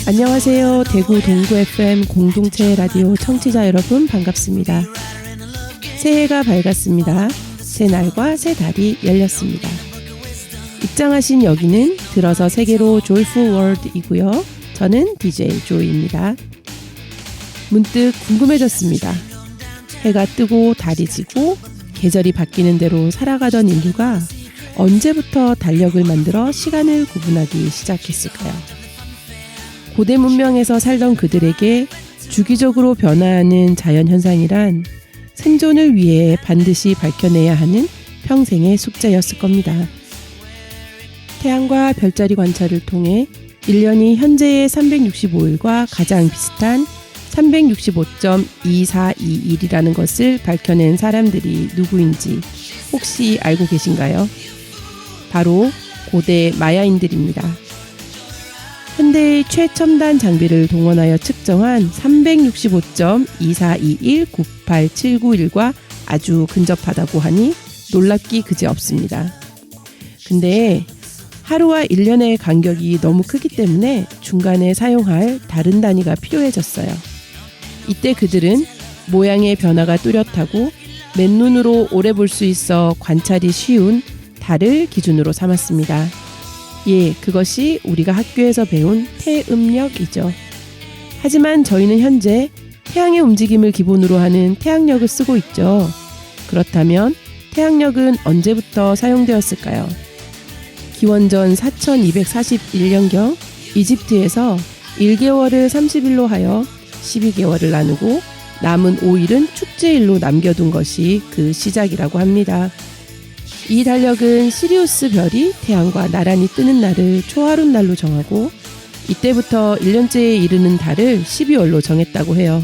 안녕하세요. 대구 동구 FM 공동체 라디오 청취자 여러분 반갑습니다. 새해가 밝았습니다. 새 날과 새 달이 열렸습니다. 입장하신 여기는 들어서 세계로 조이풀 월드이고요. 저는 DJ 조이입니다. 문득 궁금해졌습니다. 해가 뜨고 달이 지고 계절이 바뀌는 대로 살아가던 인류가 언제부터 달력을 만들어 시간을 구분하기 시작했을까요? 고대 문명에서 살던 그들에게 주기적으로 변화하는 자연현상이란 생존을 위해 반드시 밝혀내야 하는 평생의 숙제였을 겁니다. 태양과 별자리 관찰을 통해 1년이 현재의 365일과 가장 비슷한 365.2421이라는 것을 밝혀낸 사람들이 누구인지 혹시 알고 계신가요? 바로 고대 마야인들입니다. 현대의 최첨단 장비를 동원하여 측정한 365.24219879일과 아주 근접하다고 하니 놀랍기 그지없습니다. 근데 하루와 1년의 간격이 너무 크기 때문에 중간에 사용할 다른 단위가 필요해졌어요. 이때 그들은 모양의 변화가 뚜렷하고 맨눈으로 오래 볼 수 있어 관찰이 쉬운 달을 기준으로 삼았습니다. 예, 그것이 우리가 학교에서 배운 태음력이죠. 하지만 저희는 현재 태양의 움직임을 기본으로 하는 태양력을 쓰고 있죠. 그렇다면 태양력은 언제부터 사용되었을까요? 기원전 4241년경 이집트에서 1개월을 30일로 하여 12개월을 나누고 남은 5일은 축제일로 남겨둔 것이 그 시작이라고 합니다. 이 달력은 시리우스 별이 태양과 나란히 뜨는 날을 초하룻 날로 정하고 이때부터 1년째에 이르는 달을 12월로 정했다고 해요.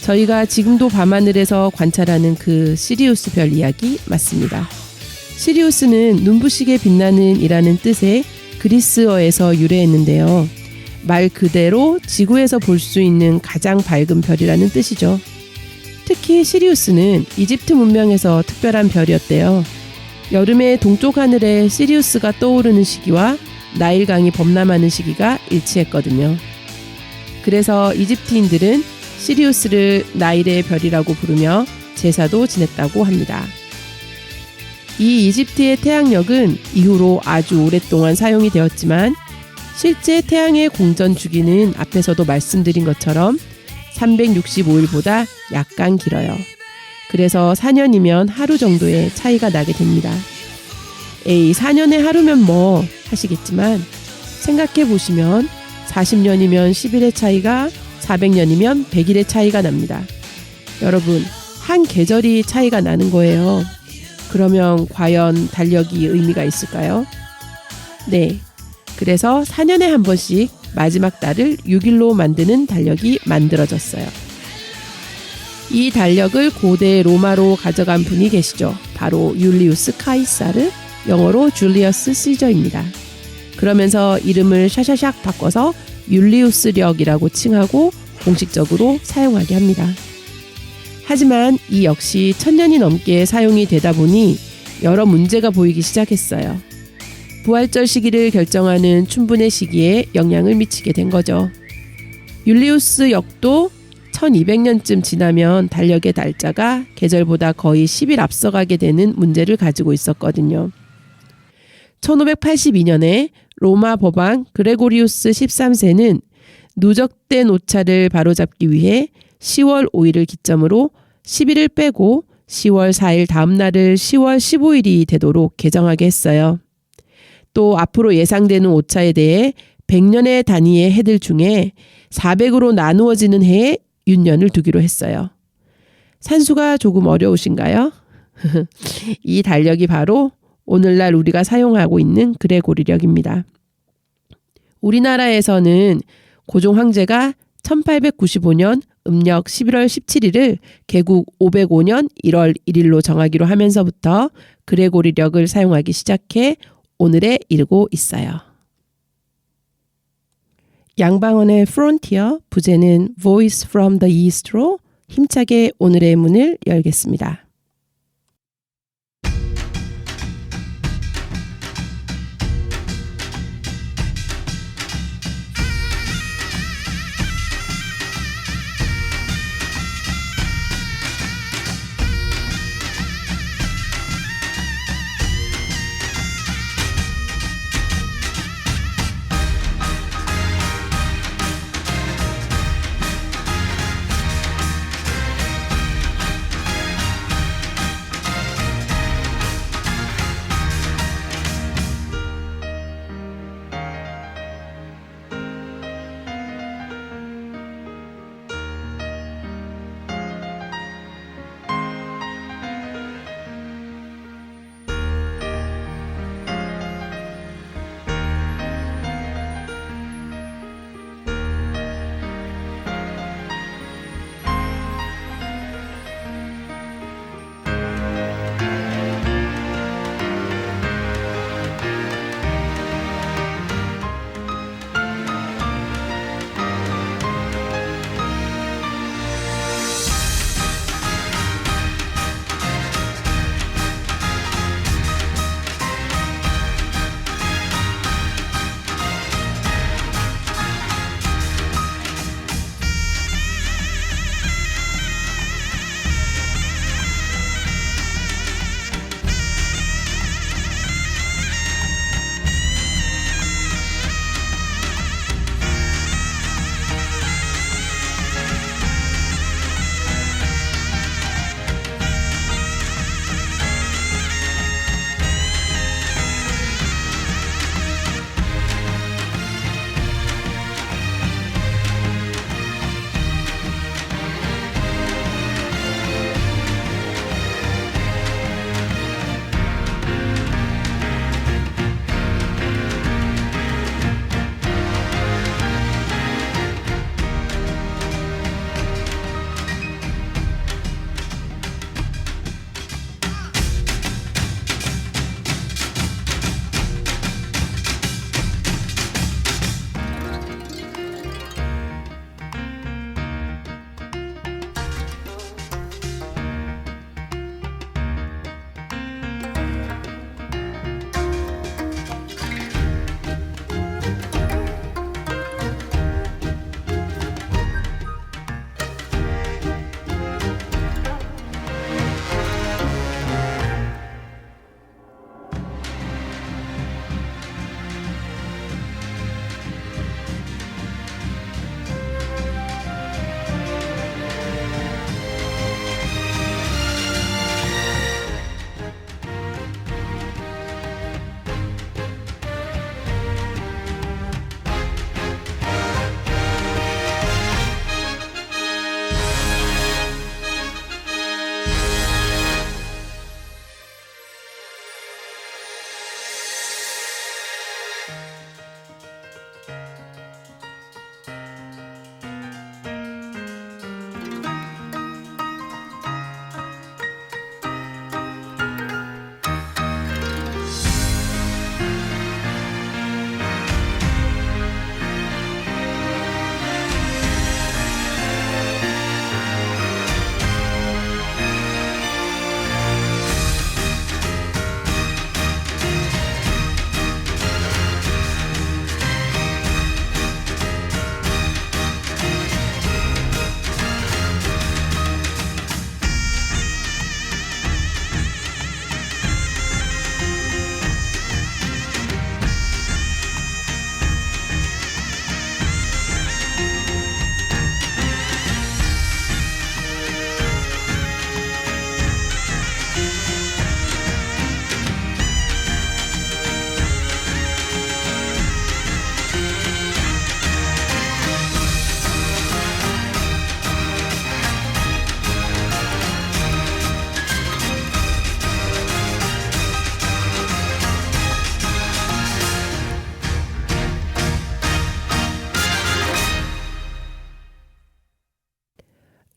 저희가 지금도 밤하늘에서 관찰하는 그 시리우스 별 이야기 맞습니다. 시리우스는 눈부시게 빛나는 이라는 뜻의 그리스어에서 유래했는데요. 말 그대로 지구에서 볼 수 있는 가장 밝은 별이라는 뜻이죠. 특히 시리우스는 이집트 문명에서 특별한 별이었대요. 여름에 동쪽 하늘에 시리우스가 떠오르는 시기와 나일강이 범람하는 시기가 일치했거든요. 그래서 이집트인들은 시리우스를 나일의 별이라고 부르며 제사도 지냈다고 합니다. 이 이집트의 태양력은 이후로 아주 오랫동안 사용이 되었지만 실제 태양의 공전 주기는 앞에서도 말씀드린 것처럼 365일보다 약간 길어요. 그래서 4년이면 하루 정도의 차이가 나게 됩니다. 에이, 4년에 하루면 뭐 하시겠지만 생각해 보시면 40년이면 10일의 차이가 400년이면 100일의 차이가 납니다. 여러분, 한 계절이 차이가 나는 거예요. 그러면 과연 달력이 의미가 있을까요? 네, 그래서 4년에 한 번씩 마지막 달을 6일로 만드는 달력이 만들어졌어요. 이 달력을 고대 로마로 가져간 분이 계시죠. 바로 율리우스 카이사르, 영어로 줄리어스 시저입니다. 그러면서 이름을 샤샤샥 바꿔서 율리우스력이라고 칭하고 공식적으로 사용하게 합니다. 하지만 이 역시 1000년이 넘게 사용이 되다 보니 여러 문제가 보이기 시작했어요. 부활절 시기를 결정하는 춘분의 시기에 영향을 미치게 된 거죠. 율리우스 역도 1200년쯤 지나면 달력의 날짜가 계절보다 거의 10일 앞서가게 되는 문제를 가지고 있었거든요. 1582년에 로마 법왕 그레고리우스 13세는 누적된 오차를 바로잡기 위해 10월 5일을 기점으로 10일을 빼고 10월 4일 다음 날을 10월 15일이 되도록 개정하게 했어요. 또 앞으로 예상되는 오차에 대해 100년의 단위의 해들 중에 400으로 나누어지는 해에 윤년을 두기로 했어요. 산수가 조금 어려우신가요? 이 달력이 바로 오늘날 우리가 사용하고 있는 그레고리력입니다. 우리나라에서는 고종 황제가 1895년 음력 11월 17일을 개국 505년 1월 1일로 정하기로 하면서부터 그레고리력을 사용하기 시작해 오늘에 이르고 있어요. 양방언의 Frontier, 부제는 Voice from the East로 힘차게 오늘의 문을 열겠습니다.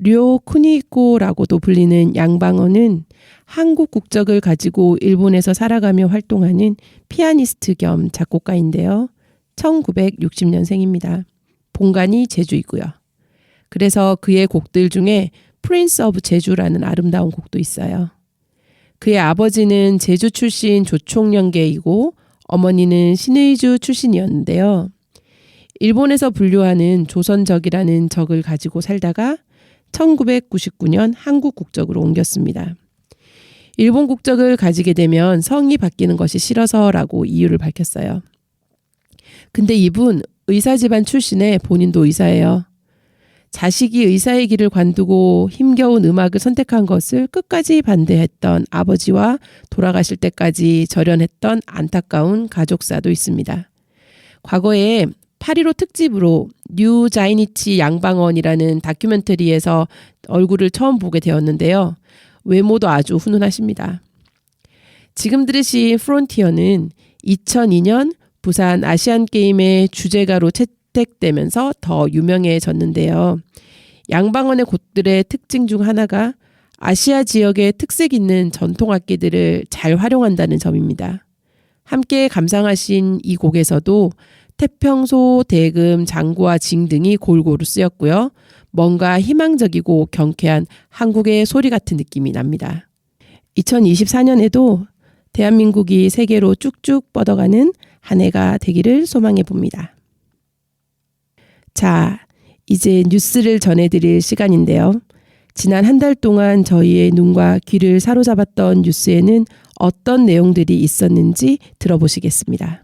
료 쿠니코라고도 불리는 양방어는 한국 국적을 가지고 일본에서 살아가며 활동하는 피아니스트 겸 작곡가인데요. 1960년생입니다. 본관이 제주이고요. 그래서 그의 곡들 중에 프린스 오브 제주라는 아름다운 곡도 있어요. 그의 아버지는 제주 출신 조총련계이고 어머니는 신의주 출신이었는데요. 일본에서 분류하는 조선적이라는 적을 가지고 살다가 1999년 한국 국적으로 옮겼습니다. 일본 국적을 가지게 되면 성이 바뀌는 것이 싫어서라고 이유를 밝혔어요. 근데 이분 의사 집안 출신에 본인도 의사예요. 자식이 의사의 길을 관두고 힘겨운 음악을 선택한 것을 끝까지 반대했던 아버지와 돌아가실 때까지 절연했던 안타까운 가족사도 있습니다. 과거에 8.15 특집으로 뉴 자이니치 양방원이라는 다큐멘터리에서 얼굴을 처음 보게 되었는데요. 외모도 아주 훈훈하십니다. 지금 들으신 프론티어는 2002년 부산 아시안게임의 주제가로 채택되면서 더 유명해졌는데요. 양방원의 곡들의 특징 중 하나가 아시아 지역의 특색 있는 전통 악기들을 잘 활용한다는 점입니다. 함께 감상하신 이 곡에서도 태평소, 대금, 장구와 징 등이 골고루 쓰였고요. 뭔가 희망적이고 경쾌한 한국의 소리 같은 느낌이 납니다. 2024년에도 대한민국이 세계로 쭉쭉 뻗어가는 한 해가 되기를 소망해 봅니다. 자, 이제 뉴스를 전해드릴 시간인데요. 지난 한 달 동안 저희의 눈과 귀를 사로잡았던 뉴스에는 어떤 내용들이 있었는지 들어보시겠습니다.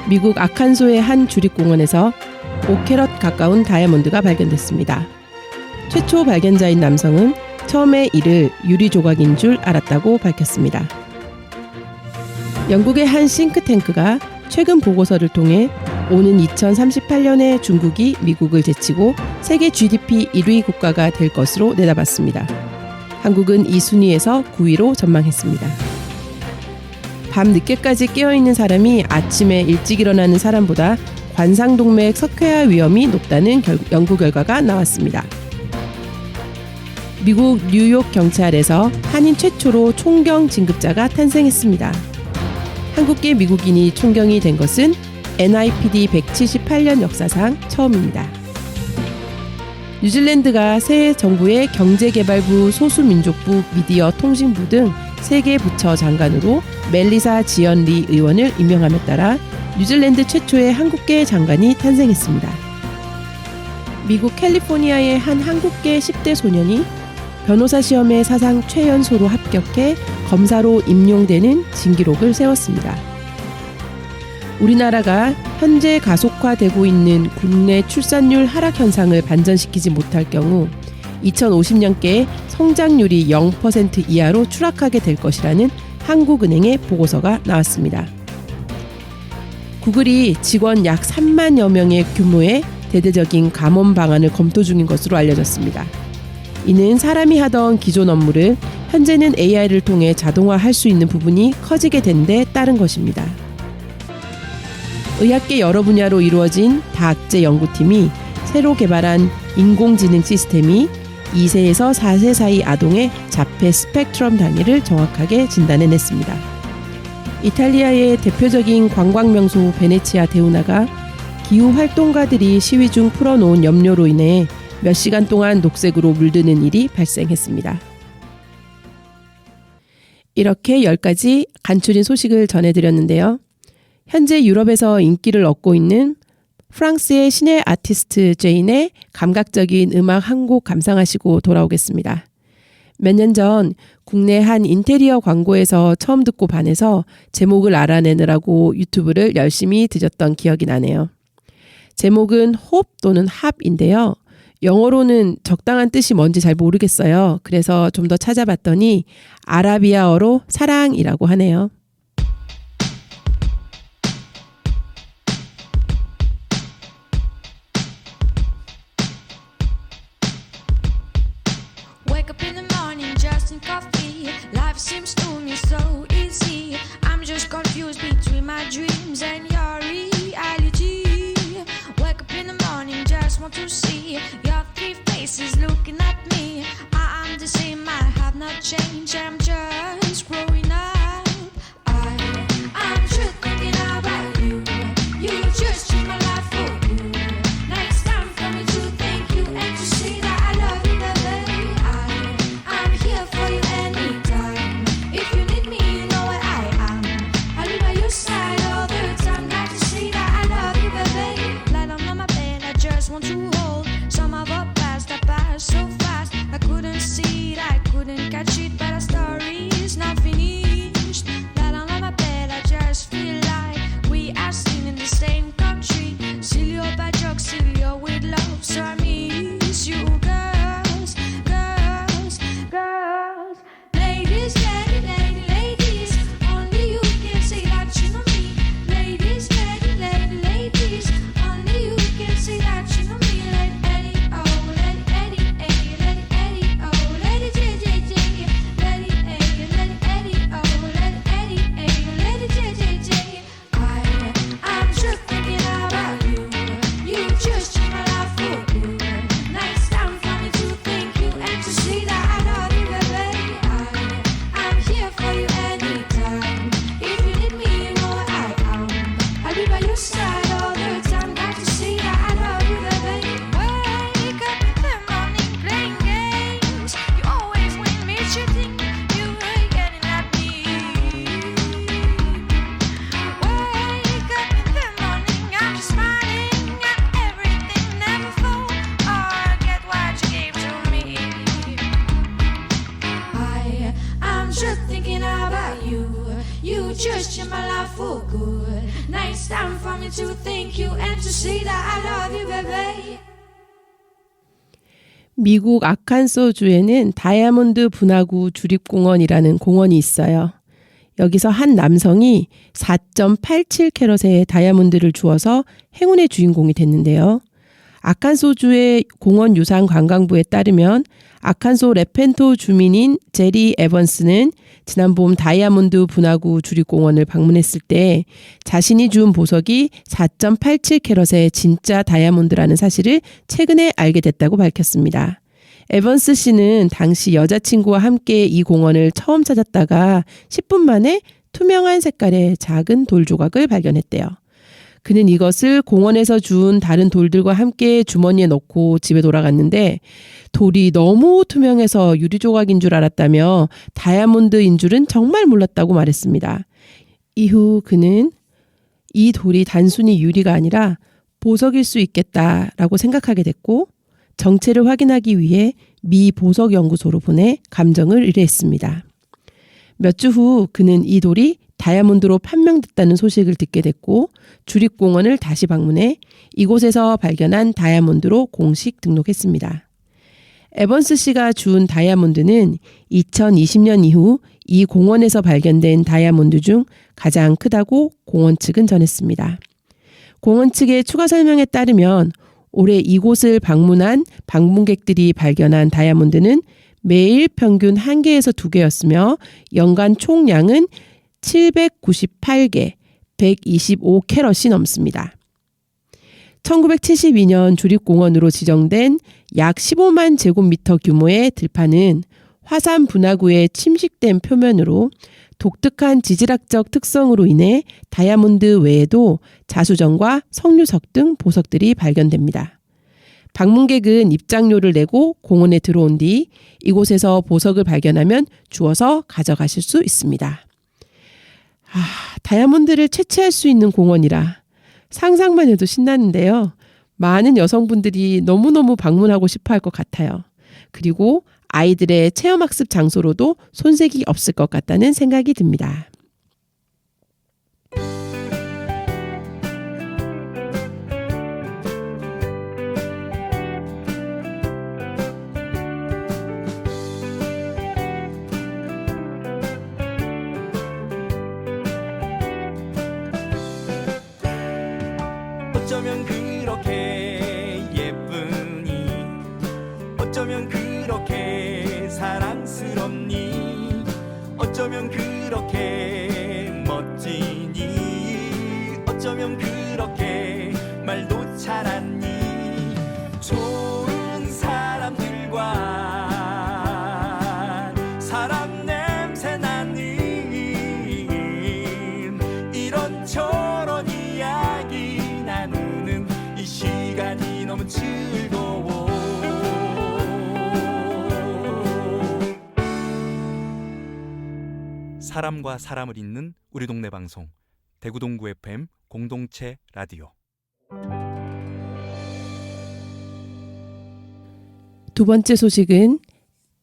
미국 아칸소의 한 주립공원에서 5캐럿 가까운 다이아몬드가 발견됐습니다. 최초 발견자인 남성은 처음에 이를 유리 조각인 줄 알았다고 밝혔습니다. 영국의 한 싱크탱크가 최근 보고서를 통해 오는 2038년에 중국이 미국을 제치고 세계 GDP 1위 국가가 될 것으로 내다봤습니다. 한국은 이 순위에서 9위로 전망했습니다. 밤 늦게까지 깨어있는 사람이 아침에 일찍 일어나는 사람보다 관상동맥 석회화 위험이 높다는 연구 결과가 나왔습니다. 미국 뉴욕 경찰에서 한인 최초로 총경 진급자가 탄생했습니다. 한국계 미국인이 총경이 된 것은 NIPD 178년 역사상 처음입니다. 뉴질랜드가 새 정부의 경제개발부, 소수민족부, 미디어 통신부 등 3개 부처 장관으로 멜리사 지언 리 의원을 임명함에 따라 뉴질랜드 최초의 한국계 장관이 탄생했습니다. 미국 캘리포니아의 한 한국계 10대 소년이 변호사 시험에 사상 최연소로 합격해 검사로 임용되는 진기록을 세웠습니다. 우리나라가 현재 가속화되고 있는 국내 출산율 하락 현상을 반전시키지 못할 경우 2050년께 성장률이 0% 이하로 추락하게 될 것이라는 한국은행의 보고서가 나왔습니다. 구글이 직원 약 3만여 명의 규모의 대대적인 감원 방안을 검토 중인 것으로 알려졌습니다. 이는 사람이 하던 기존 업무를 현재는 AI를 통해 자동화할 수 있는 부분이 커지게 된 데 따른 것입니다. 의학계 여러 분야로 이루어진 다학제 연구팀이 새로 개발한 인공지능 시스템이 2세에서 4세 사이 아동의 자폐 스펙트럼 단위를 정확하게 진단해냈습니다. 이탈리아의 대표적인 관광명소 베네치아 데우나가 기후 활동가들이 시위 중 풀어놓은 염료로 인해 몇 시간 동안 녹색으로 물드는 일이 발생했습니다. 이렇게 10가지 간추린 소식을 전해드렸는데요. 현재 유럽에서 인기를 얻고 있는 프랑스의 신예 아티스트 제인의 감각적인 음악 한 곡 감상하시고 돌아오겠습니다. 몇 년 전 국내 한 인테리어 광고에서 처음 듣고 반해서 제목을 알아내느라고 유튜브를 열심히 뒤졌던 기억이 나네요. 제목은 홉 또는 합인데요. 영어로는 적당한 뜻이 뭔지 잘 모르겠어요. 그래서 좀 더 찾아봤더니 아라비아어로 사랑이라고 하네요. Wake up in the morning, just in coffee. Life seems to me so easy. I'm just confused between my dreams and your reality. Wake up in the morning. to see your three faces looking at me. I am the same, I have not changed, I'm just growing up. I'm just thinking about you. You just changed my life for good. Now it's time for me to thank you and to say that I love you, baby. I'm here for you anytime. If you need me, you know what I am. I'll be by your side all the time. Got to say that I love you, baby. Lie down on my bed, I just want to hold some of our past that passed so fast. I couldn't see it, I couldn't catch it, but our story is not finished. Lie down on my bed, I just feel like we are still in the same country. Still you're bad jokes, still you're with love. So I miss you, girls, girls, girls. Ladies, ladies, only you can say that you know me. Ladies, ladies, only you can say that you know me. Let Eddie, oh, let Eddie, let Eddie, oh, let it, let it, oh, let Eddie, let it, I'm just thinking about you. You just changed my life for good. Now it's time for me to thank you and to say that I love you, baby. I'm here for you anytime. If you need me, you know what I am. I'll be by your side all the time. Got to say that I love you, baby. Wake up in the morning playing games. You always win me cheating. You ain't getting at me. Wake up in the morning, I'm just smiling at everything. Never fall or get what you gave to me. I'm just thinking about you. You just changed my life for good. Now it's time for me to thank you and to say that I love you, baby. 미국 아칸소주에는 다이아몬드 분화구 주립공원이라는 공원이 있어요. 여기서 한 남성이 4.87캐럿의 다이아몬드를 주워서 행운의 주인공이 됐는데요. 아칸소주의 공원 유산 관광부에 따르면 아칸소 레펜토 주민인 제리 에번스는 지난 봄 다이아몬드 분화구 주립공원을 방문했을 때 자신이 준 보석이 4.87캐럿의 진짜 다이아몬드라는 사실을 최근에 알게 됐다고 밝혔습니다. 에번스 씨는 당시 여자친구와 함께 이 공원을 처음 찾았다가 10분 만에 투명한 색깔의 작은 돌 조각을 발견했대요. 그는 이것을 공원에서 준 다른 돌들과 함께 주머니에 넣고 집에 돌아갔는데 돌이 너무 투명해서 유리 조각인 줄 알았다며 다이아몬드인 줄은 정말 몰랐다고 말했습니다. 이후 그는 이 돌이 단순히 유리가 아니라 보석일 수 있겠다라고 생각하게 됐고 정체를 확인하기 위해 미 보석연구소로 보내 감정을 의뢰했습니다. 몇 주 후 그는 이 돌이 다이아몬드로 판명됐다는 소식을 듣게 됐고 주립공원을 다시 방문해 이곳에서 발견한 다이아몬드로 공식 등록했습니다. 에번스 씨가 준 다이아몬드는 2020년 이후 이 공원에서 발견된 다이아몬드 중 가장 크다고 공원 측은 전했습니다. 공원 측의 추가 설명에 따르면 올해 이곳을 방문한 방문객들이 발견한 다이아몬드는 매일 평균 1개에서 2개였으며 연간 총량은 798개, 125캐럿이 넘습니다. 1972년 주립공원으로 지정된 약 15만 제곱미터 규모의 들판은 화산 분화구에 침식된 표면으로 독특한 지질학적 특성으로 인해 다이아몬드 외에도 자수정과 석류석 등 보석들이 발견됩니다. 방문객은 입장료를 내고 공원에 들어온 뒤 이곳에서 보석을 발견하면 주워서 가져가실 수 있습니다. 다이아몬드를 채취할 수 있는 공원이라 상상만 해도 신나는데요. 많은 여성분들이 너무너무 방문하고 싶어 할 것 같아요. 그리고 아이들의 체험학습 장소로도 손색이 없을 것 같다는 생각이 듭니다. 어쩌면 그렇게 예쁘니 어쩌면 그렇게 사랑스럽니 어쩌면 그렇게 멋지니 어쩌면 그렇게 말도 잘하니 삶이 너무 즐거워. 사람과 사람을 잇는 우리 동네 방송 대구동구 FM 공동체 라디오. 두 번째 소식은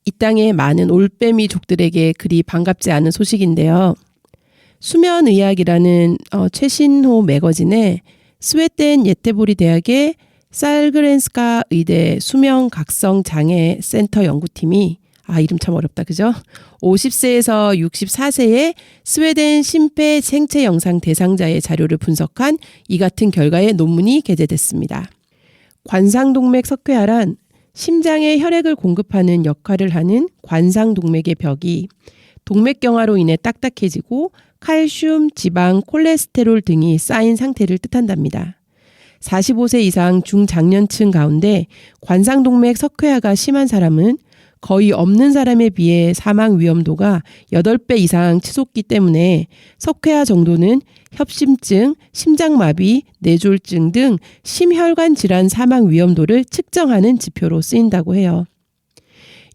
이 땅의 많은 올빼미족들에게 그리 반갑지 않은 소식인데요. 수면의학이라는 최신호 매거진에 스웨덴 예테보리 대학의 살그렌스카 의대 수면각성장애 센터 연구팀이 이름 참 어렵다, 그죠? 50세에서 64세의 스웨덴 심폐 생체 영상 대상자의 자료를 분석한 이 같은 결과의 논문이 게재됐습니다. 관상동맥 석회화란 심장에 혈액을 공급하는 역할을 하는 관상동맥의 벽이 동맥경화로 인해 딱딱해지고 칼슘, 지방, 콜레스테롤 등이 쌓인 상태를 뜻한답니다. 45세 이상 중장년층 가운데 관상동맥 석회화가 심한 사람은 거의 없는 사람에 비해 사망 위험도가 8배 이상 치솟기 때문에 석회화 정도는 협심증, 심장마비, 뇌졸중 등 심혈관 질환 사망 위험도를 측정하는 지표로 쓰인다고 해요.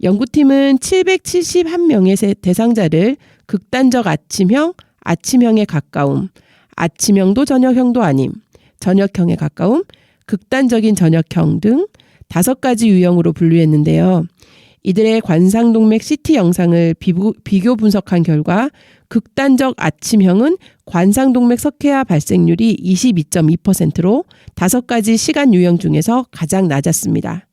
연구팀은 771명의 대상자를 극단적 아침형, 아침형에 가까움, 아침형도 저녁형도 아님, 저녁형에 가까움, 극단적인 저녁형 등 5가지 유형으로 분류했는데요. 이들의 관상동맥 CT 영상을 비교 분석한 결과 극단적 아침형은 관상동맥 석회화 발생률이 22.2%로 5가지 시간 유형 중에서 가장 낮았습니다.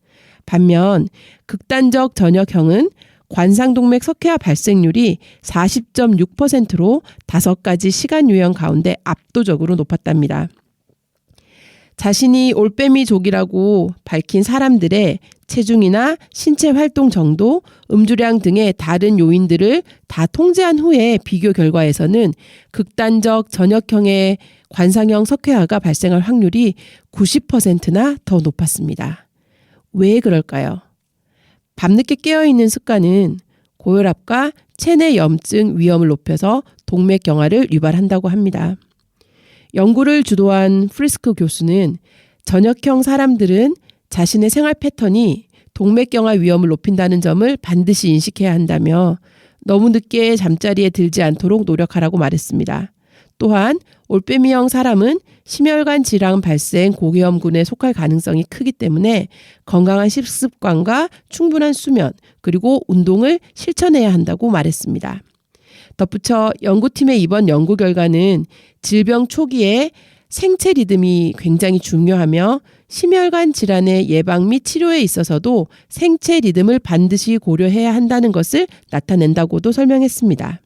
반면 극단적 저녁형은 관상동맥 석회화 발생률이 40.6%로 5가지 시간 유형 가운데 압도적으로 높았답니다. 자신이 올빼미족이라고 밝힌 사람들의 체중이나 신체 활동 정도, 음주량 등의 다른 요인들을 다 통제한 후에 비교 결과에서는 극단적 저녁형의 관상형 석회화가 발생할 확률이 90%나 더 높았습니다. 왜 그럴까요? 밤늦게 깨어있는 습관은 고혈압과 체내 염증 위험을 높여서 동맥경화를 유발한다고 합니다. 연구를 주도한 프리스크 교수는 저녁형 사람들은 자신의 생활 패턴이 동맥경화 위험을 높인다는 점을 반드시 인식해야 한다며 너무 늦게 잠자리에 들지 않도록 노력하라고 말했습니다. 또한 올빼미형 사람은 심혈관 질환 발생 고위험군에 속할 가능성이 크기 때문에 건강한 식습관과 충분한 수면 그리고 운동을 실천해야 한다고 말했습니다. 덧붙여 연구팀의 이번 연구 결과는 질병 초기에 생체 리듬이 굉장히 중요하며 심혈관 질환의 예방 및 치료에 있어서도 생체 리듬을 반드시 고려해야 한다는 것을 나타낸다고도 설명했습니다.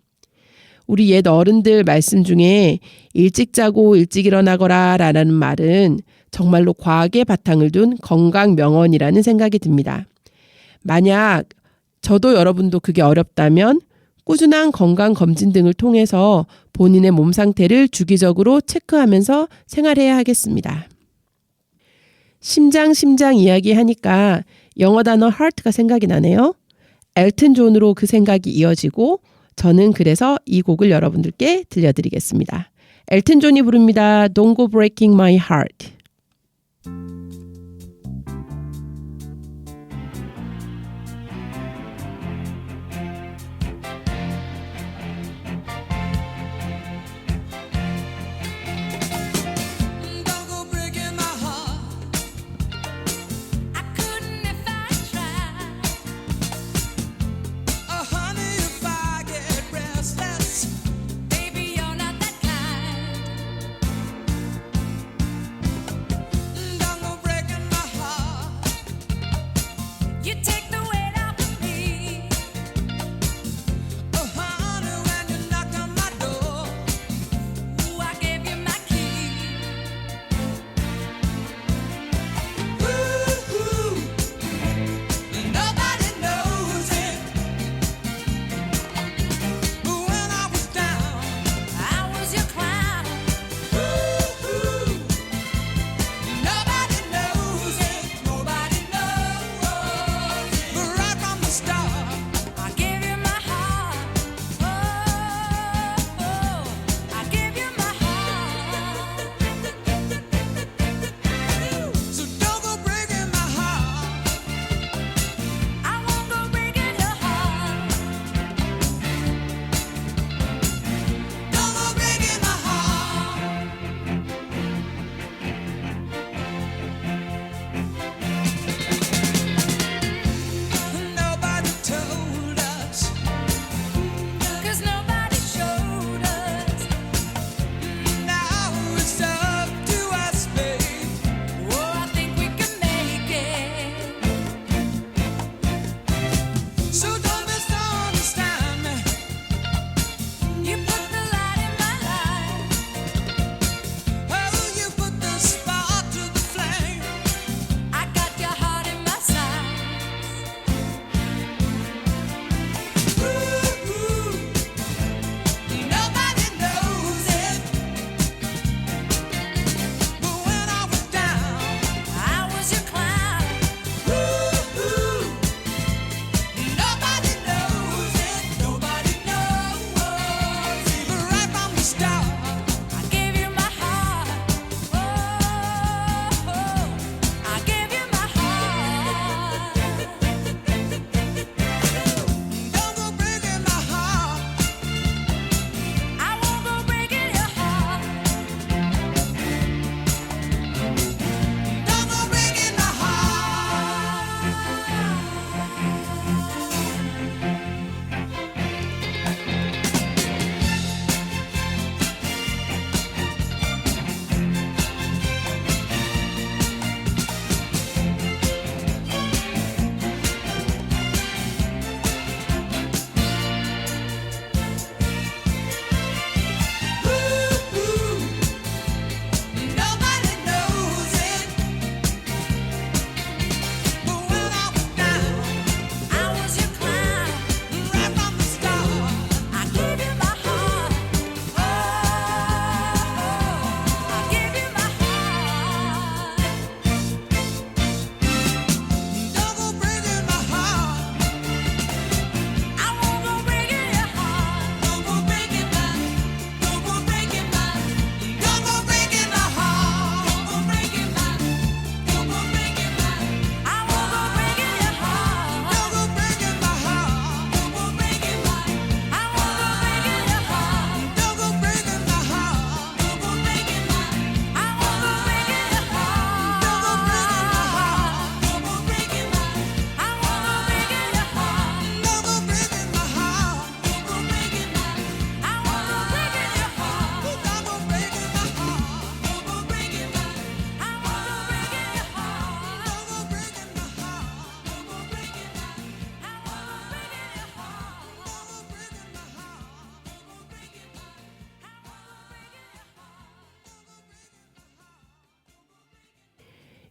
우리 옛 어른들 말씀 중에 일찍 자고 일찍 일어나거라 라는 말은 정말로 과학의 바탕을 둔 건강 명언이라는 생각이 듭니다. 만약 저도 여러분도 그게 어렵다면 꾸준한 건강검진 등을 통해서 본인의 몸 상태를 주기적으로 체크하면서 생활해야 하겠습니다. 심장 이야기 하니까 영어 단어 heart가 생각이 나네요. 엘튼 존으로 그 생각이 이어지고 저는 그래서 이 곡을 여러분들께 들려드리겠습니다. 엘튼 존이 부릅니다. Don't go breaking my heart. Break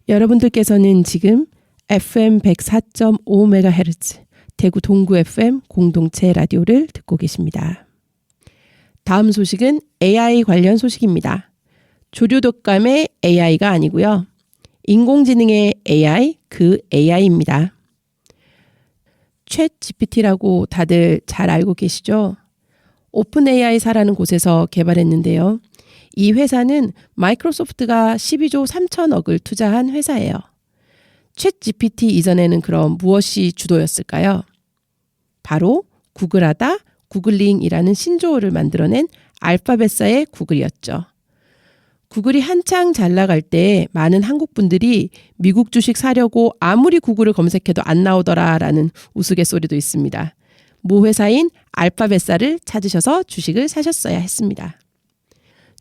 여러분들께서는 지금 FM 104.5MHz 대구 동구 FM 공동체 라디오를 듣고 계십니다. 다음 소식은 AI 관련 소식입니다. 조류독감의 AI가 아니고요. 인공지능의 AI, 그 AI입니다. 챗 GPT라고 다들 잘 알고 계시죠? 오픈 AI사라는 곳에서 개발했는데요. 이 회사는 마이크로소프트가 12조 3천억을 투자한 회사예요. 챗 GPT 이전에는 그럼 무엇이 주도였을까요? 바로 구글하다 구글링이라는 신조어를 만들어낸 알파벳사의 구글이었죠. 구글이 한창 잘 나갈 때 많은 한국 분들이 미국 주식 사려고 아무리 구글을 검색해도 안 나오더라라는 우스갯소리도 있습니다. 모 회사인 알파벳사를 찾으셔서 주식을 사셨어야 했습니다.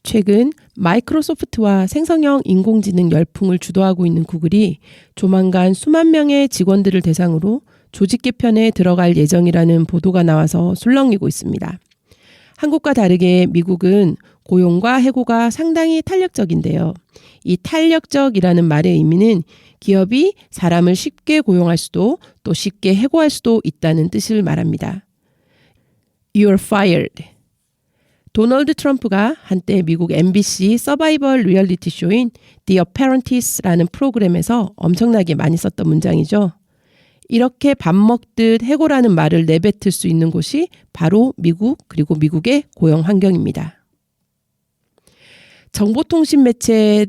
최근 마이크로소프트와 생성형 인공지능 열풍을 주도하고 있는 구글이 조만간 수만 명의 직원들을 대상으로 조직 개편에 들어갈 예정이라는 보도가 나와서 술렁이고 있습니다. 한국과 다르게 미국은 고용과 해고가 상당히 탄력적인데요. 이 탄력적이라는 말의 의미는 기업이 사람을 쉽게 고용할 수도 또 쉽게 해고할 수도 있다는 뜻을 말합니다. You're fired. 도널드 트럼프가 한때 미국 MBC 서바이벌 리얼리티 쇼인 The Apprentice라는 프로그램에서 엄청나게 많이 썼던 문장이죠. 이렇게 밥 먹듯 해고라는 말을 내뱉을 수 있는 곳이 바로 미국 그리고 미국의 고용 환경입니다. 정보통신 매체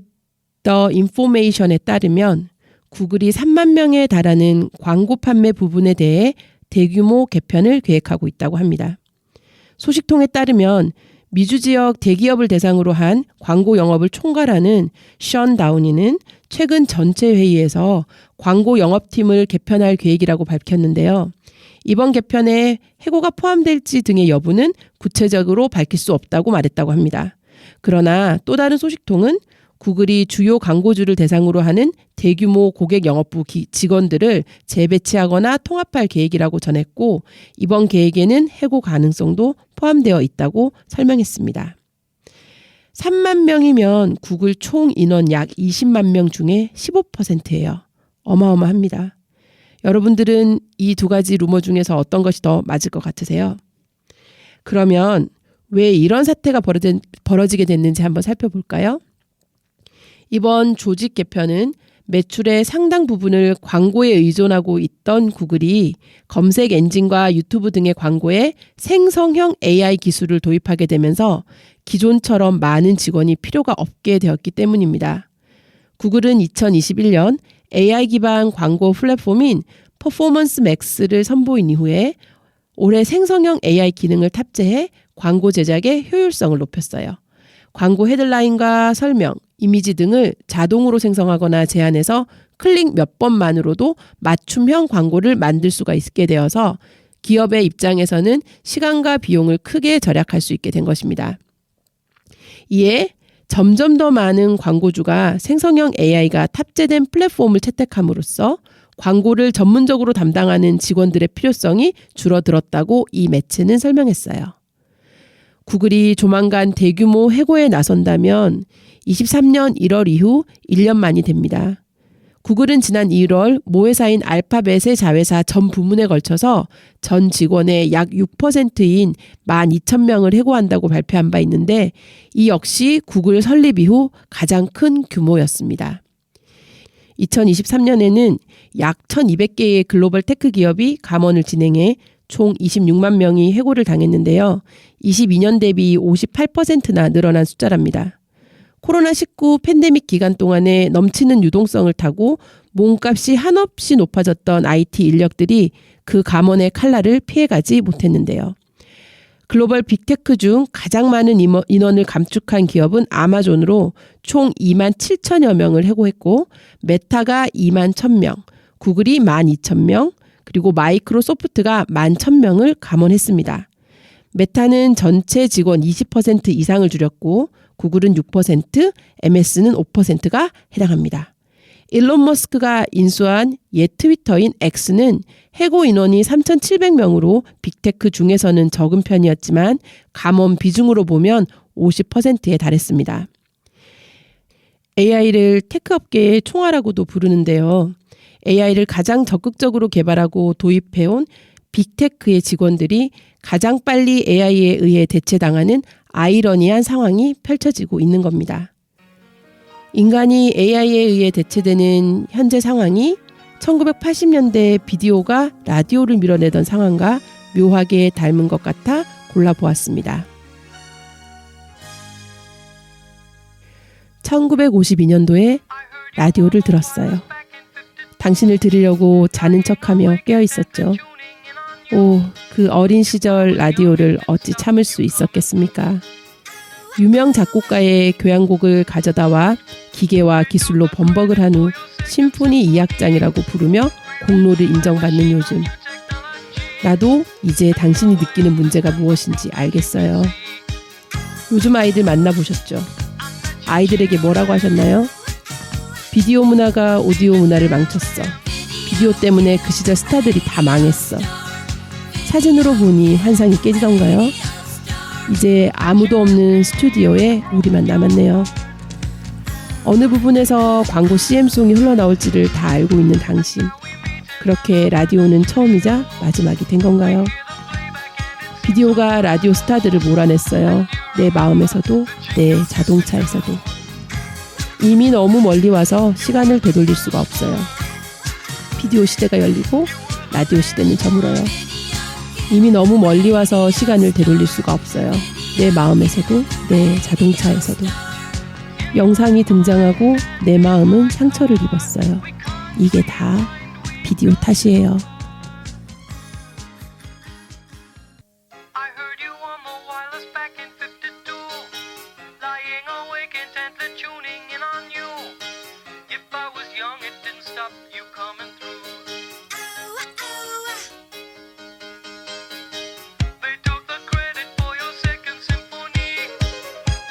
The Information에 따르면 구글이 3만 명에 달하는 광고 판매 부분에 대해 대규모 개편을 계획하고 있다고 합니다. 소식통에 따르면 미주 지역 대기업을 대상으로 한 광고 영업을 총괄하는 션 다우니는 최근 전체 회의에서 광고 영업팀을 개편할 계획이라고 밝혔는데요. 이번 개편에 해고가 포함될지 등의 여부는 구체적으로 밝힐 수 없다고 말했다고 합니다. 그러나 또 다른 소식통은 구글이 주요 광고주를 대상으로 하는 대규모 고객 영업부 직원들을 재배치하거나 통합할 계획이라고 전했고 이번 계획에는 해고 가능성도 포함되어 있다고 설명했습니다. 3만 명이면 구글 총 인원 약 20만 명 중에 15%예요. 어마어마합니다. 여러분들은 이 두 가지 루머 중에서 어떤 것이 더 맞을 것 같으세요? 그러면 왜 이런 사태가 벌어지게 됐는지 한번 살펴볼까요? 이번 조직 개편은 매출의 상당 부분을 광고에 의존하고 있던 구글이 검색 엔진과 유튜브 등의 광고에 생성형 AI 기술을 도입하게 되면서 기존처럼 많은 직원이 필요가 없게 되었기 때문입니다. 구글은 2021년 AI 기반 광고 플랫폼인 퍼포먼스 맥스를 선보인 이후에 올해 생성형 AI 기능을 탑재해 광고 제작의 효율성을 높였어요. 광고 헤드라인과 설명, 이미지 등을 자동으로 생성하거나 제안해서 클릭 몇 번만으로도 맞춤형 광고를 만들 수가 있게 되어서 기업의 입장에서는 시간과 비용을 크게 절약할 수 있게 된 것입니다. 이에 점점 더 많은 광고주가 생성형 AI가 탑재된 플랫폼을 채택함으로써 광고를 전문적으로 담당하는 직원들의 필요성이 줄어들었다고 이 매체는 설명했어요. 구글이 조만간 대규모 해고에 나선다면 23년 1월 이후 1년 만이 됩니다. 구글은 지난 1월 모 회사인 알파벳의 자회사 전 부문에 걸쳐서 전 직원의 약 6%인 12,000명을 해고한다고 발표한 바 있는데 이 역시 구글 설립 이후 가장 큰 규모였습니다. 2023년에는 약 1,200개의 글로벌 테크 기업이 감원을 진행해 총 26만 명이 해고를 당했는데요. 22년 대비 58%나 늘어난 숫자랍니다. 코로나19 팬데믹 기간 동안에 넘치는 유동성을 타고 몸값이 한없이 높아졌던 IT 인력들이 그 감원의 칼날을 피해가지 못했는데요. 글로벌 빅테크 중 가장 많은 인원을 감축한 기업은 아마존으로 총 2만 7천여 명을 해고했고 메타가 2만 1,000명, 구글이 12,000명, 그리고 마이크로소프트가 11,000명을 감원했습니다. 메타는 전체 직원 20% 이상을 줄였고 구글은 6%, MS는 5%가 해당합니다. 일론 머스크가 인수한 옛 트위터인 X는 해고 인원이 3,700명으로 빅테크 중에서는 적은 편이었지만 감원 비중으로 보면 50%에 달했습니다. AI를 테크 업계의 총알이라고도 부르는데요. AI를 가장 적극적으로 개발하고 도입해온 빅테크의 직원들이 가장 빨리 AI에 의해 대체당하는 아이러니한 상황이 펼쳐지고 있는 겁니다. 인간이 AI에 의해 대체되는 현재 상황이 1980년대 비디오가 라디오를 밀어내던 상황과 묘하게 닮은 것 같아 골라보았습니다. 1952년도에 라디오를 들었어요. 당신을 들으려고 자는 척하며 깨어 있었죠. 오, 그 어린 시절 라디오를 어찌 참을 수 있었겠습니까? 유명 작곡가의 교향곡을 가져다 와 기계와 기술로 범벅을 한 후 심포니 2악장이라고 부르며 공로를 인정받는 요즘. 나도 이제 당신이 느끼는 문제가 무엇인지 알겠어요. 요즘 아이들 만나보셨죠? 아이들에게 뭐라고 하셨나요? 비디오 문화가 오디오 문화를 망쳤어. 비디오 때문에 그 시절 스타들이 다 망했어. 사진으로 보니 환상이 깨지던가요? 이제 아무도 없는 스튜디오에 우리만 남았네요. 어느 부분에서 광고 CM송이 흘러나올지를 다 알고 있는 당신. 그렇게 라디오는 처음이자 마지막이 된 건가요? 비디오가 라디오 스타들을 몰아냈어요. 내 마음에서도 내 자동차에서도. 이미 너무 멀리 와서 시간을 되돌릴 수가 없어요. 비디오 시대가 열리고 라디오 시대는 저물어요. 이미 너무 멀리 와서 시간을 되돌릴 수가 없어요. 내 마음에서도 내 자동차에서도. 영상이 등장하고 내 마음은 상처를 입었어요. 이게 다 비디오 탓이에요. I heard you on the wireless back in 52, lying awake intently tuning in on you. If I was young, it didn't stop you coming through. They took the credit for your second symphony,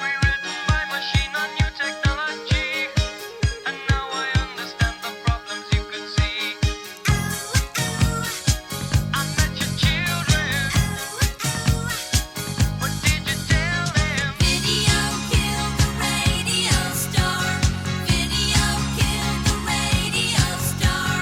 rewritten by machine on new technology. And now I understand the problems you could see. I met your children. What did you tell them? Video killed the radio star. Video killed the radio star.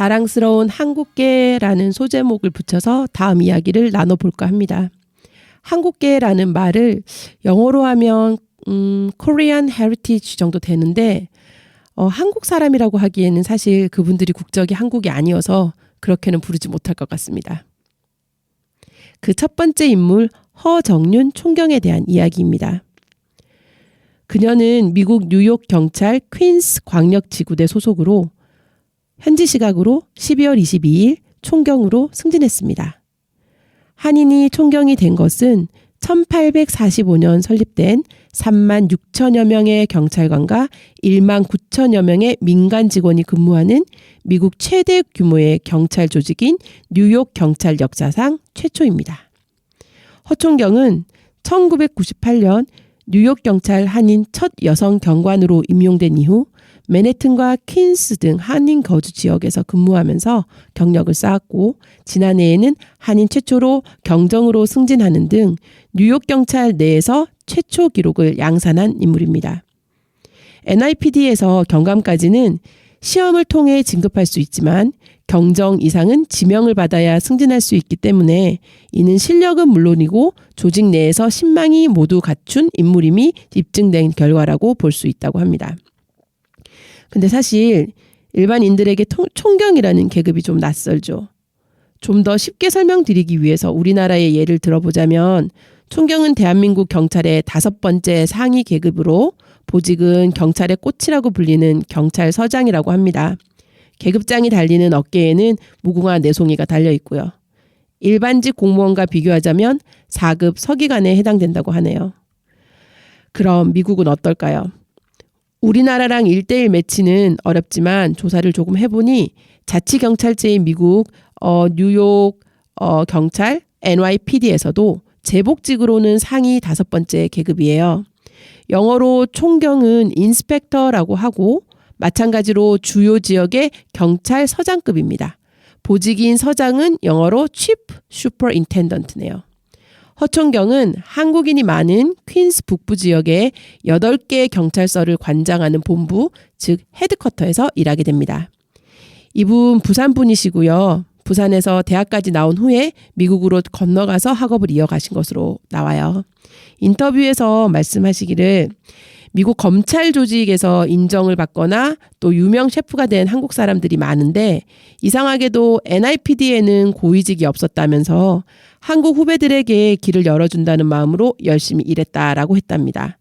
자랑스러운 한국계라는 소제목을 붙여서 다음 이야기를 나눠볼까 합니다. 한국계라는 말을 영어로 하면 Korean Heritage 정도 되는데 한국 사람이라고 하기에는 사실 그분들이 국적이 한국이 아니어서 그렇게는 부르지 못할 것 같습니다. 그 첫 번째 인물 허정윤 총경에 대한 이야기입니다. 그녀는 미국 뉴욕 경찰 퀸스 광역지구대 소속으로 현지 시각으로 12월 22일 총경으로 승진했습니다. 한인이 총경이 된 것은 1845년 설립된 3만 6천여 명의 경찰관과 1만 9천여 명의 민간 직원이 근무하는 미국 최대 규모의 경찰 조직인 뉴욕 경찰 역사상 최초입니다. 허 총경은 1998년 뉴욕 경찰 한인 첫 여성 경관으로 임용된 이후 맨해튼과 퀸스 등 한인 거주 지역에서 근무하면서 경력을 쌓았고 지난해에는 한인 최초로 경정으로 승진하는 등 뉴욕 경찰 내에서 최초 기록을 양산한 인물입니다. NYPD에서 경감까지는 시험을 통해 진급할 수 있지만 경정 이상은 지명을 받아야 승진할 수 있기 때문에 이는 실력은 물론이고 조직 내에서 신망이 모두 갖춘 인물임이 입증된 결과라고 볼 수 있다고 합니다. 근데 사실 일반인들에게 총경이라는 계급이 좀 낯설죠. 좀 더 쉽게 설명드리기 위해서 우리나라의 예를 들어보자면 총경은 대한민국 경찰의 5번째 상위 계급으로 보직은 경찰의 꽃이라고 불리는 경찰서장이라고 합니다. 계급장이 달리는 어깨에는 무궁화 내송이가 달려 있고요. 일반직 공무원과 비교하자면 4급 서기관에 해당된다고 하네요. 그럼 미국은 어떨까요? 우리나라랑 1대1 매치는 어렵지만 조사를 조금 해보니 자치경찰제인 미국 뉴욕 경찰 NYPD에서도 제복직으로는 상위 5번째 계급이에요. 영어로 총경은 인스펙터라고 하고 마찬가지로 주요 지역의 경찰서장급입니다. 보직인 서장은 영어로 Chief Superintendent네요. 허 총경은 한국인이 많은 퀸스 북부 지역의 8개 경찰서를 관장하는 본부, 즉 헤드쿼터에서 일하게 됩니다. 이분 부산 분이시고요. 부산에서 대학까지 나온 후에 미국으로 건너가서 학업을 이어가신 것으로 나와요. 인터뷰에서 말씀하시기를 미국 검찰 조직에서 인정을 받거나 또 유명 셰프가 된 한국 사람들이 많은데 이상하게도 NYPD에는 고위직이 없었다면서 한국 후배들에게 길을 열어준다는 마음으로 열심히 일했다라고 했답니다.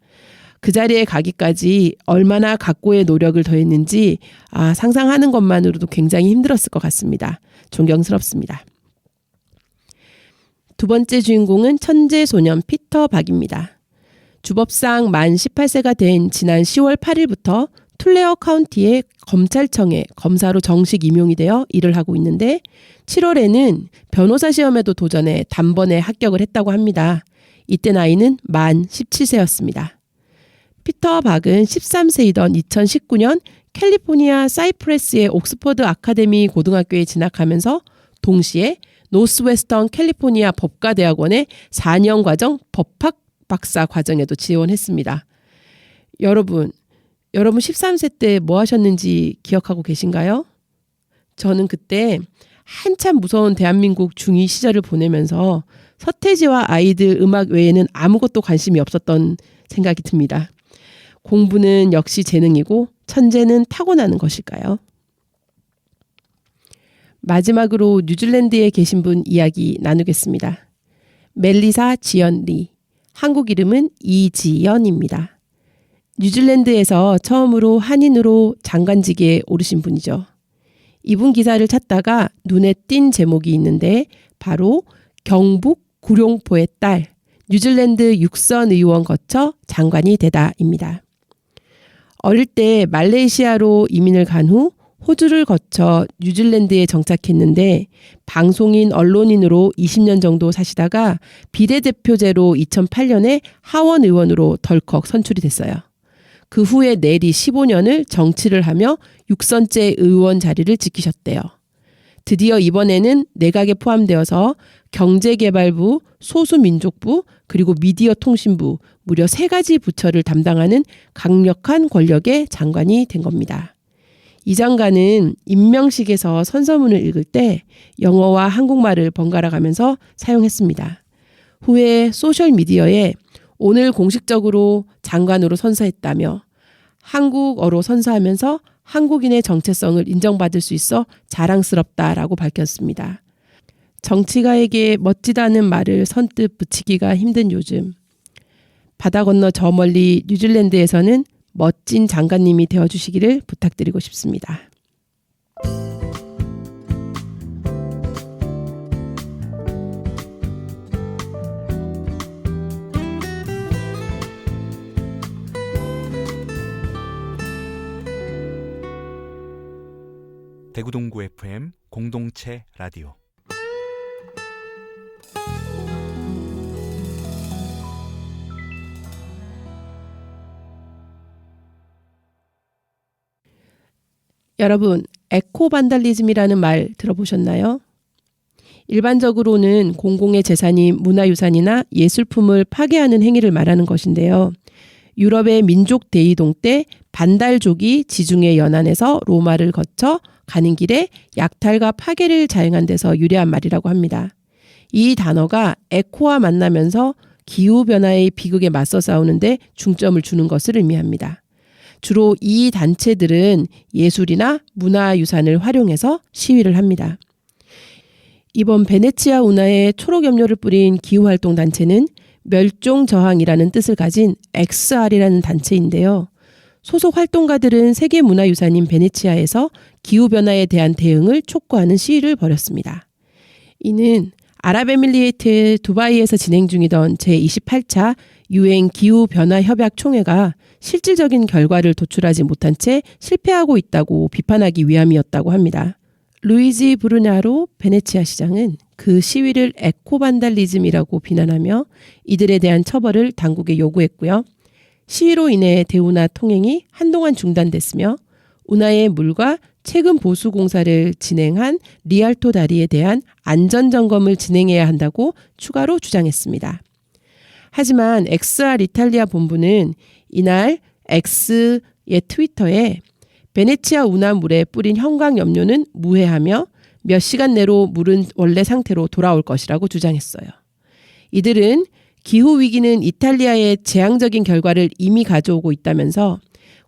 그 자리에 가기까지 얼마나 각고의 노력을 더했는지 상상하는 것만으로도 굉장히 힘들었을 것 같습니다. 존경스럽습니다. 두 번째 주인공은 천재 소년 피터 박입니다. 주법상 만 18세가 된 지난 10월 8일부터 툴레어 카운티의 검찰청에 검사로 정식 임용이 되어 일을 하고 있는데 7월에는 변호사 시험에도 도전해 단번에 합격을 했다고 합니다. 이때 나이는 만 17세였습니다. 피터 박은 13세이던 2019년 캘리포니아 사이프레스의 옥스퍼드 아카데미 고등학교에 진학하면서 동시에 노스웨스턴 캘리포니아 법과대학원의 4년 과정 법학 박사 과정에도 지원했습니다. 여러분 13세 때 뭐 하셨는지 기억하고 계신가요? 저는 그때 한참 무서운 대한민국 중2 시절을 보내면서 서태지와 아이들 음악 외에는 아무것도 관심이 없었던 생각이 듭니다. 공부는 역시 재능이고 천재는 타고나는 것일까요? 마지막으로 뉴질랜드에 계신 분 이야기 나누겠습니다. 멜리사 지연 리, 한국 이름은 이지연입니다. 뉴질랜드에서 처음으로 한인으로 장관직에 오르신 분이죠. 이분 기사를 찾다가 눈에 띈 제목이 있는데 바로 경북 구룡포의 딸, 뉴질랜드 육선 의원 거쳐 장관이 되다입니다. 어릴 때 말레이시아로 이민을 간 후 호주를 거쳐 뉴질랜드에 정착했는데 방송인 언론인으로 20년 정도 사시다가 비례대표제로 2008년에 하원 의원으로 덜컥 선출이 됐어요. 그 후에 내리 15년을 정치를 하며 6선째 의원 자리를 지키셨대요. 드디어 이번에는 내각에 포함되어서 경제개발부, 소수민족부, 그리고 미디어통신부 무려 3가지 부처를 담당하는 강력한 권력의 장관이 된 겁니다. 이 장관은 임명식에서 선서문을 읽을 때 영어와 한국말을 번갈아 가면서 사용했습니다. 후에 소셜미디어에 오늘 공식적으로 장관으로 선서했다며 한국어로 선서하면서 한국인의 정체성을 인정받을 수 있어 자랑스럽다라고 밝혔습니다. 정치가에게 멋지다는 말을 선뜻 붙이기가 힘든 요즘, 바다 건너 저 멀리 뉴질랜드에서는 멋진 장관님이 되어주시기를 부탁드리고 싶습니다. 대구동구 FM 공동체 라디오. 여러분, 에코반달리즘이라는 말 들어보셨나요? 일반적으로는 공공의 재산인 문화유산이나 예술품을 파괴하는 행위를 말하는 것인데요. 유럽의 민족 대이동 때 반달족이 지중해 연안에서 로마를 거쳐 가는 길에 약탈과 파괴를 자행한 데서 유래한 말이라고 합니다. 이 단어가 에코와 만나면서 기후변화의 비극에 맞서 싸우는데 중점을 주는 것을 의미합니다. 주로 이 단체들은 예술이나 문화유산을 활용해서 시위를 합니다. 이번 베네치아 운하에 초록염료를 뿌린 기후활동 단체는 멸종저항이라는 뜻을 가진 XR이라는 단체인데요. 소속 활동가들은 세계문화유산인 베네치아에서 기후변화에 대한 대응을 촉구하는 시위를 벌였습니다. 이는 아랍에밀리트 두바이에서 진행 중이던 제28차 UN 기후변화협약 총회가 실질적인 결과를 도출하지 못한 채 실패하고 있다고 비판하기 위함이었다고 합니다. 루이지 브루냐로 베네치아 시장은 그 시위를 에코반달리즘이라고 비난하며 이들에 대한 처벌을 당국에 요구했고요. 시위로 인해 대운하 통행이 한동안 중단됐으며 운하의 물과 최근 보수 공사를 진행한 리알토 다리에 대한 안전점검을 진행해야 한다고 추가로 주장했습니다. 하지만 XR 이탈리아 본부는 이날 X의 트위터에 베네치아 운하물에 뿌린 형광염료는 무해하며 몇 시간 내로 물은 원래 상태로 돌아올 것이라고 주장했어요. 이들은 기후위기는 이탈리아의 재앙적인 결과를 이미 가져오고 있다면서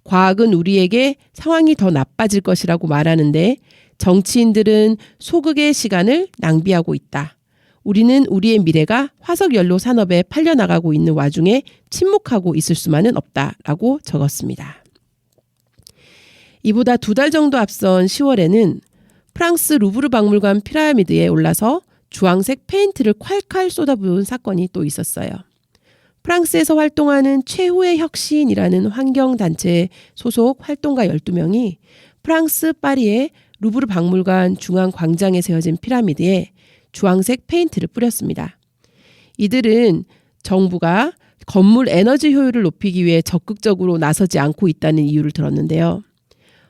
과학은 우리에게 상황이 더 나빠질 것이라고 말하는데 정치인들은 소극의 시간을 낭비하고 있다. 우리는 우리의 미래가 화석연료 산업에 팔려나가고 있는 와중에 침묵하고 있을 수만은 없다라고 적었습니다. 이보다 2달 정도 앞선 10월에는 프랑스 루브르 박물관 피라미드에 올라서 주황색 페인트를 콸콸 쏟아부은 사건이 또 있었어요. 프랑스에서 활동하는 최후의 혁신이라는 환경단체 소속 활동가 12명이 프랑스 파리의 루브르 박물관 중앙 광장에 세워진 피라미드에 주황색 페인트를 뿌렸습니다. 이들은 정부가 건물 에너지 효율을 높이기 위해 적극적으로 나서지 않고 있다는 이유를 들었는데요.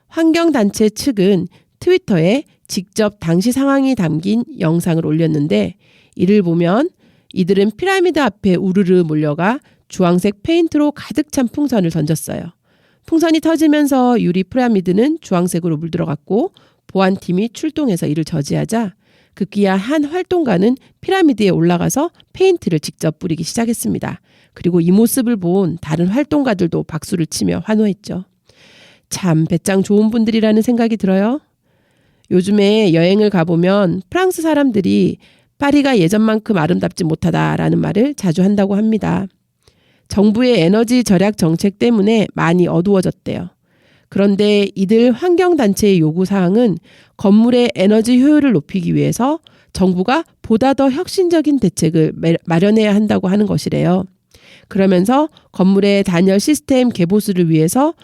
환경단체 측은 트위터에 직접 당시 상황이 담긴 영상을 올렸는데 이를 보면 이들은 피라미드 앞에 우르르 몰려가 주황색 페인트로 가득 찬 풍선을 던졌어요. 풍선이 터지면서 유리 피라미드는 주황색으로 물들어갔고 보안팀이 출동해서 이를 저지하자 급기야 한 활동가는 피라미드에 올라가서 페인트를 직접 뿌리기 시작했습니다. 그리고 이 모습을 본 다른 활동가들도 박수를 치며 환호했죠. 참 배짱 좋은 분들이라는 생각이 들어요. 요즘에 여행을 가보면 프랑스 사람들이 파리가 예전만큼 아름답지 못하다라는 말을 자주 한다고 합니다. 정부의 에너지 절약 정책 때문에 많이 어두워졌대요. 그런데 이들 환경단체의 요구사항은 건물의 에너지 효율을 높이기 위해서 정부가 보다 더 혁신적인 대책을 마련해야 한다고 하는 것이래요. 그러면서 건물의 단열 시스템 개보수를 위해서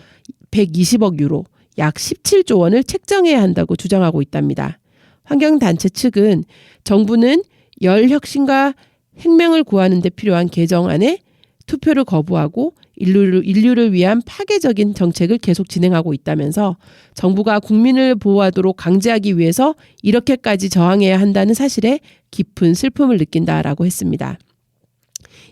120억 유로, 약 17조 원을 책정해야 한다고 주장하고 있답니다. 환경단체 측은 정부는 열 혁신과 혁명을 구하는 데 필요한 개정안에 투표를 거부하고 인류를 위한 파괴적인 정책을 계속 진행하고 있다면서 정부가 국민을 보호하도록 강제하기 위해서 이렇게까지 저항해야 한다는 사실에 깊은 슬픔을 느낀다라고 했습니다.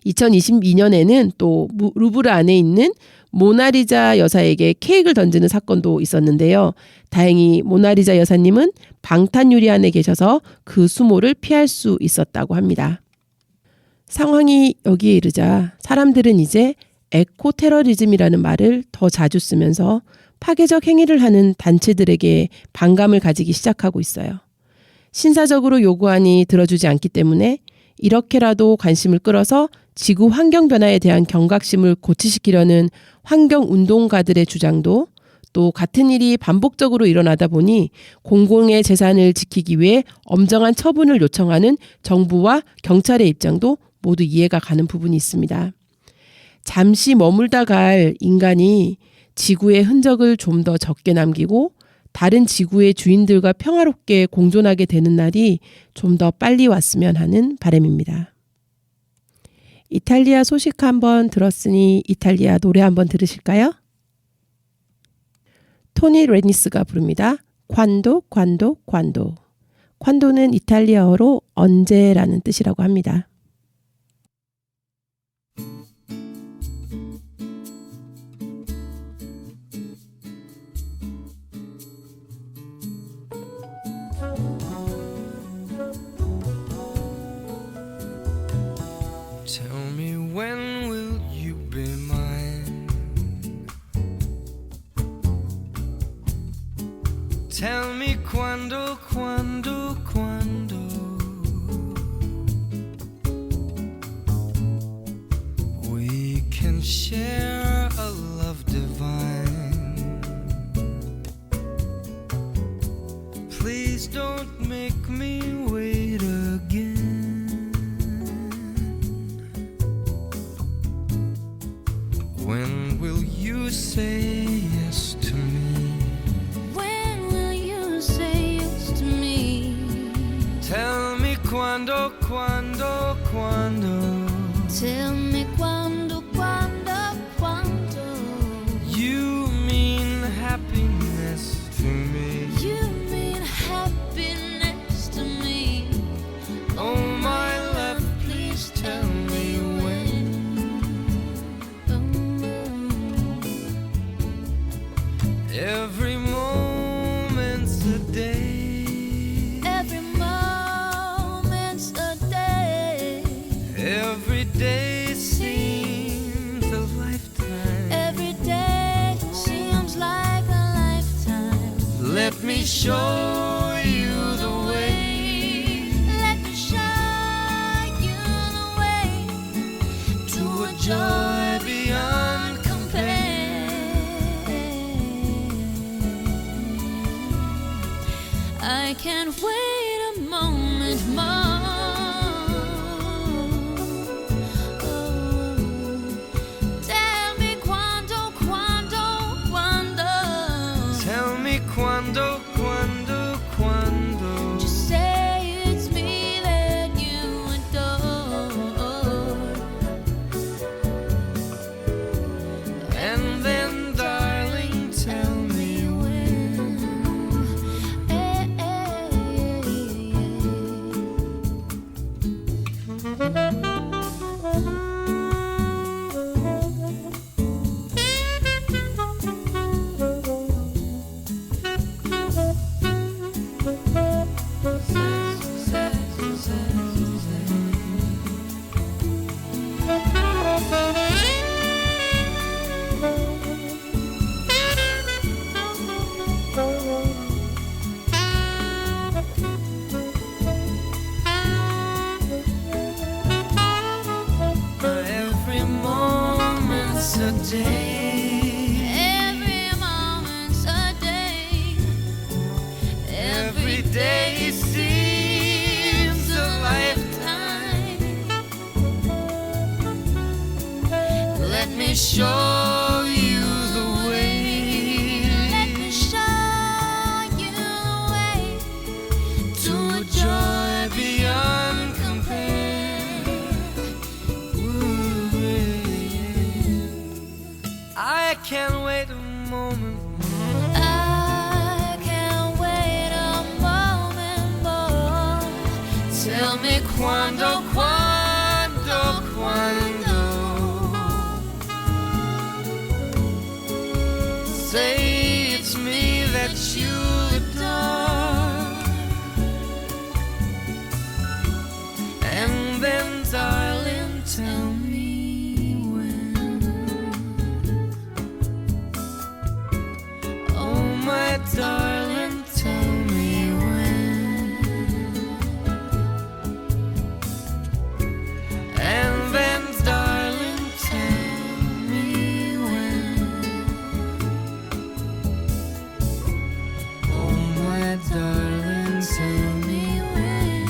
2022년에는 또 루브르 안에 있는 모나리자 여사에게 케이크를 던지는 사건도 있었는데요. 다행히 모나리자 여사님은 방탄유리 안에 계셔서 그 수모를 피할 수 있었다고 합니다. 상황이 여기에 이르자 사람들은 이제 에코 테러리즘이라는 말을 더 자주 쓰면서 파괴적 행위를 하는 단체들에게 반감을 가지기 시작하고 있어요. 신사적으로 요구하니 들어주지 않기 때문에 이렇게라도 관심을 끌어서 지구 환경 변화에 대한 경각심을 고취시키려는 환경운동가들의 주장도 또 같은 일이 반복적으로 일어나다 보니 공공의 재산을 지키기 위해 엄정한 처분을 요청하는 정부와 경찰의 입장도 모두 이해가 가는 부분이 있습니다. 잠시 머물다 갈 인간이 지구의 흔적을 좀 더 적게 남기고 다른 지구의 주인들과 평화롭게 공존하게 되는 날이 좀 더 빨리 왔으면 하는 바람입니다. 이탈리아 소식 한번 들었으니 이탈리아 노래 한번 들으실까요? 토니 레니스가 부릅니다. 관도 관도 관도. 관도는 이탈리아어로 언제라는 뜻이라고 합니다. Tell me when will you be mine? Tell me quando, quando, quando we can share a love divine. Please don't make me wait again. When will you say yes to me? When will you say yes to me? Tell me quando, quando, quando Tell me quando, quando, quando you mean happiness to me. you mean happiness to me. Oh my love, please tell me when. Every moment's a day. Every moment's a day. Every day seems a lifetime. Every day seems like a lifetime. Let me show you the way Let me show you the way to a joy beyond compare. I can't wait a moment more. Tell me quando, quando, quando. Tell me quando, quando, quando Just say it's me that you adore. and then darling tell me when. Every moment's a day. Every moment's a day. Every day seems a lifetime. Let me show you the way. Let me show you the way to a joy beyond compare. Ooh, yeah. I can't wait a moment more. I can't wait a moment more. Tell me quando, quando, quando say it's me that you adore. And then, darling, tell me when. Oh, my darling, tell me when. And then, darling, tell me when. Oh, my darling, tell me when.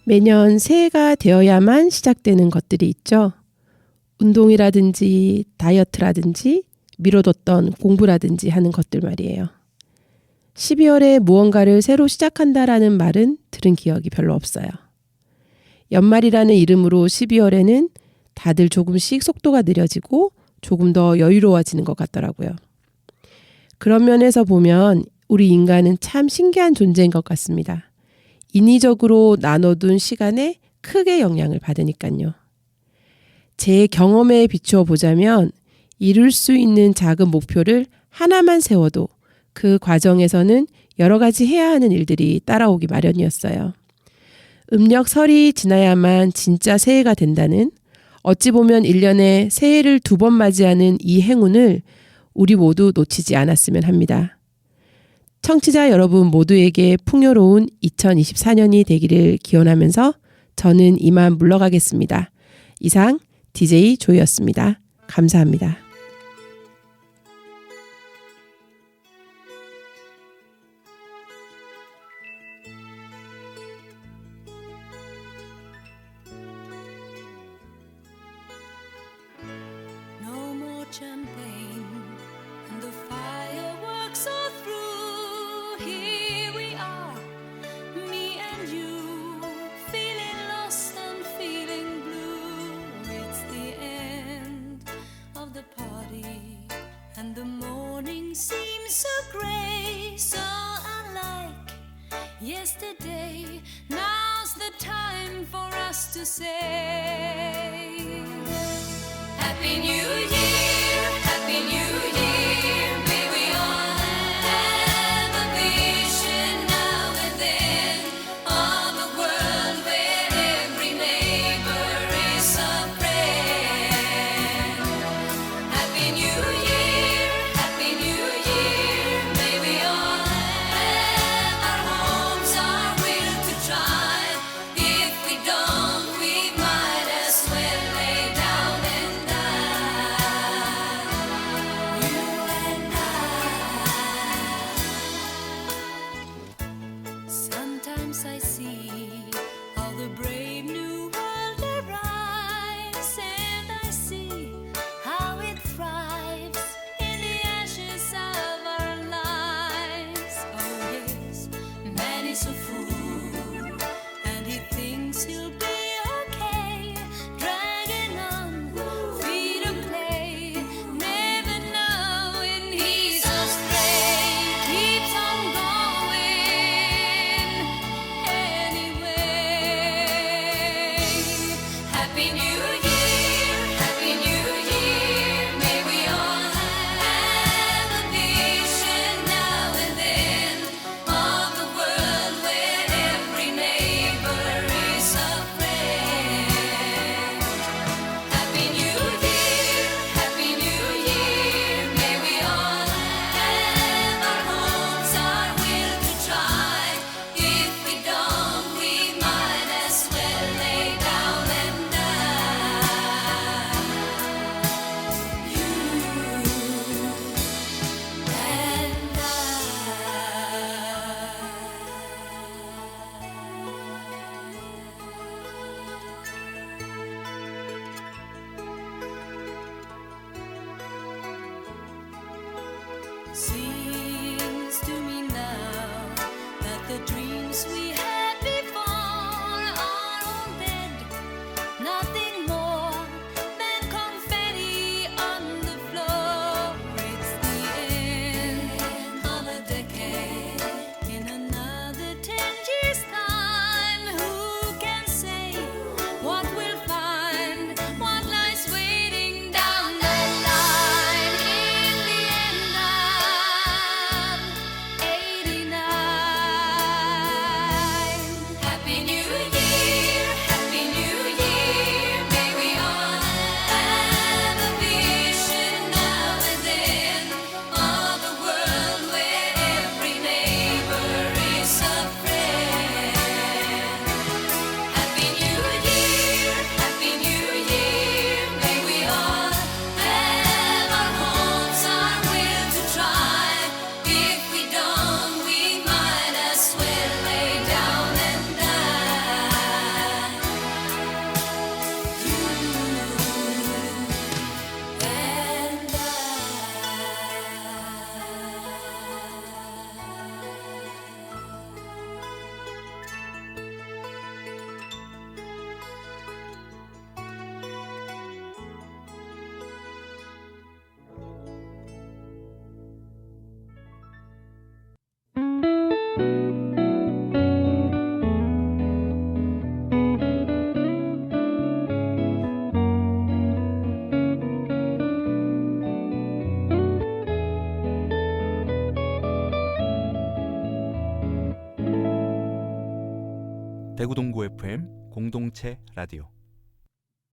매년 새해가 되어야만 시작되는 것들이 있죠. 운동이라든지 다이어트라든지 미뤄뒀던 공부라든지 하는 것들 말이에요. 12월에 무언가를 새로 시작한다라는 말은 들은 기억이 별로 없어요. 연말이라는 이름으로 12월에는 다들 조금씩 속도가 느려지고 조금 더 여유로워지는 것 같더라고요. 그런 면에서 보면 우리 인간은 참 신기한 존재인 것 같습니다. 인위적으로 나눠둔 시간에 크게 영향을 받으니까요. 제 경험에 비추어 보자면 이룰 수 있는 작은 목표를 하나만 세워도 그 과정에서는 여러 가지 해야 하는 일들이 따라오기 마련이었어요. 음력 설이 지나야만 진짜 새해가 된다는, 어찌 보면 1년에 새해를 2번 맞이하는 이 행운을 우리 모두 놓치지 않았으면 합니다. 청취자 여러분 모두에게 풍요로운 2024년이 되기를 기원하면서 저는 이만 물러가겠습니다. 이상 DJ 조이였습니다. 감사합니다. No more champagne, and the fireworks are through. Here we are, me and you, feeling lost and feeling blue. It's the end of the party, and the morning seems so grey, so unlike yesterday. Now's the time for us to say Happy New Year, Happy New Year. May we all have a vision now and then of a world where every neighbor is a friend. Happy New Year, Happy New Year. May we all have our homes, our will to try. If we don't, we might as well lay down and die. You and I. Sometimes I see how the brave new world arrives, and I see how it thrives in the ashes of our lives. Oh yes, man is a fool, and he thinks he'll be okay, dragging on, free to play, never knowing he's astray. Keeps on going anyway. Happy New Year, Happy New Year. May we all have a vision now and then of a world where every neighbor is a friend. Happy New Year, Happy New Year. May we all have our homes, our will to try. If we don't, we might as well lay down and die. You and I. Seems to me now that the dreams we had before are all dead. Nothing more than confetti on the floor. It's the end of a 공동체 라디오